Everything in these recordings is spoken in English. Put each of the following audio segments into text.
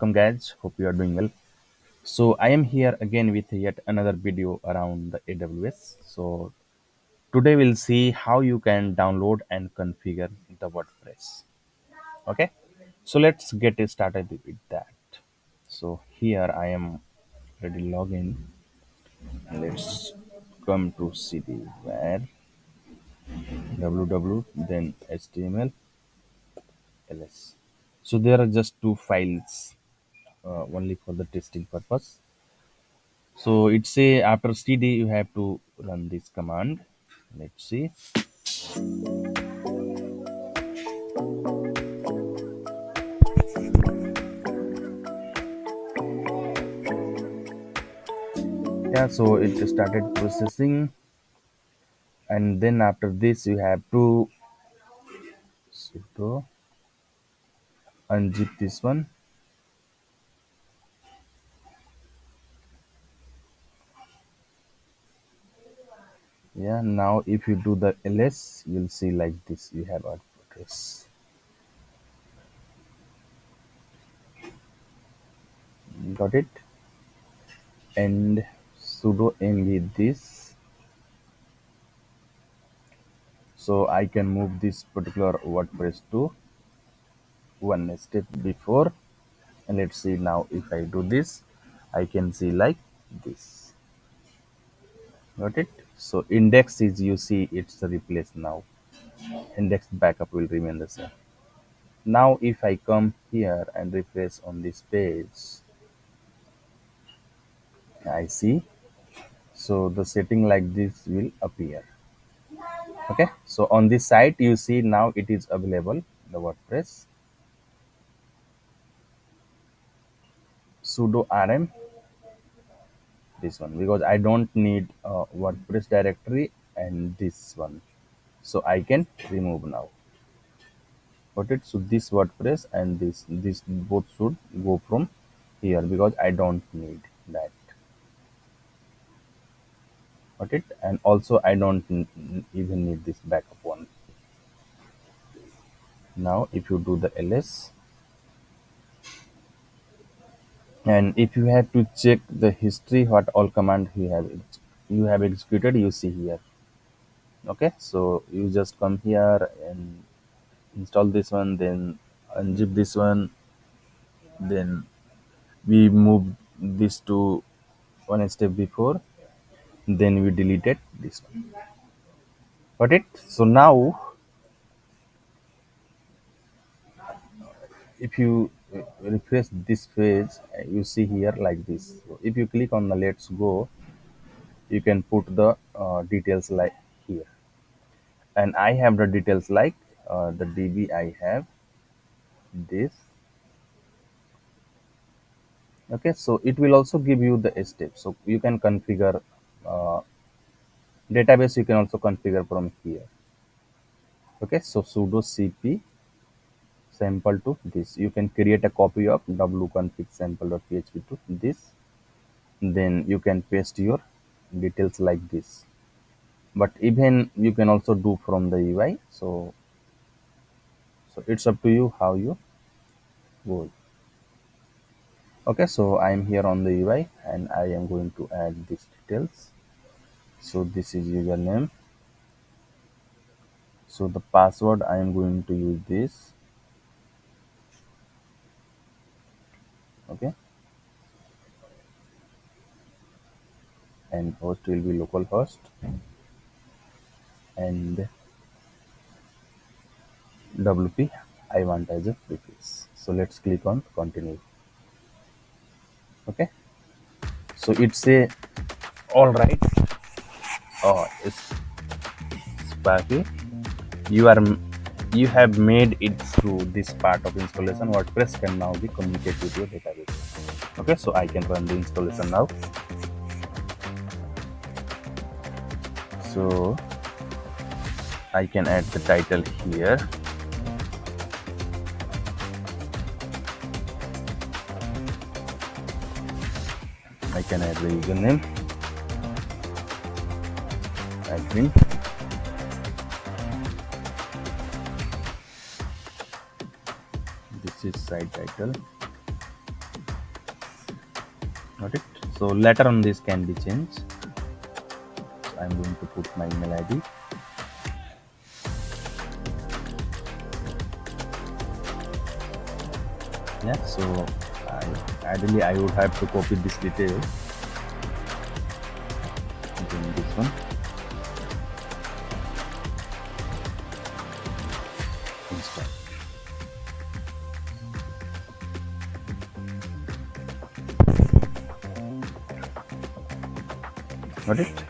Welcome guys, hope you are doing well. So I am here again with yet another video around the AWS. So today we'll see how you can download and configure the WordPress. Okay, so let's get started with that. So here I am ready log in. Let's come to cd where www then html ls. So there are just two files only for the testing purpose. So it say after cd you have to run this command. Let's see. Yeah, so it started processing, and then after this you have to sudo unzip this one. Yeah, now if you do the ls you'll see like this, you have a address. Got it? And sudo mv this, so I can move this particular WordPress to one step before. And let's see now, if I do this I can see like this. Got it? So index is, you see, it's replaced now. Index backup will remain the same. Now if I come here and refresh on this page, I see, so the setting like this will appear. Okay, so on this site you see now it is available, the WordPress. Sudo rm this one, because I don't need WordPress directory and this one, so I can remove now. Got it? So this WordPress and this both should go from here because I don't need that. Got it? And also I don't even need this backup one. Now if you do the ls, and if you have to check the history what all command you have executed, you see here. Okay, so you just come here and install this one, then unzip this one, then we move this to one step before, then we deleted this one. Got it? So now if you refresh this page, you see here like this. So if you click on the let's go, you can put the details like here, and I have the details like the db I have this. Okay, so it will also give you the steps, so you can configure uh, database, you can also configure from here. Okay, so sudo cp sample to this, you can create a copy of wconfig sample.php to this, then you can paste your details like this. But even you can also do from the ui, so it's up to you how you go. Okay, so I am here on the ui and I am going to add these details. So this is username, so the password I am going to use this. Okay, and host will be localhost, and wp I want as a preface. So let's click on continue. Okay, so it's a all right. Oh, it's Sparky. You are you have made it through this part of installation. WordPress can now be communicated with your database. Okay, so I can run the installation now. So I can add the title here. I can add the username, admin. This is site title. Got it. So later on this can be changed. So I'm going to put my email ID. Yeah, so ideally I would have to copy this detail in this one, install. Got it.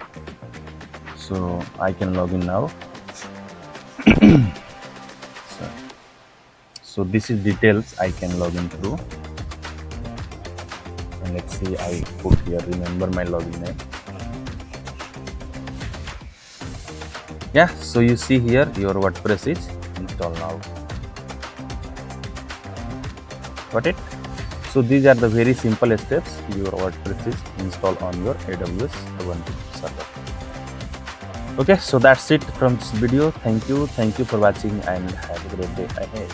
So I can log in now. So, so this is details I can log in through. And let's see, I put here remember my login name. Yeah, so you see here your WordPress is installed now. Got it. So these are the very simple steps your WordPress is installed on your AWS Ubuntu server. Okay, so that's it from this video. Thank you for watching and have a great day ahead.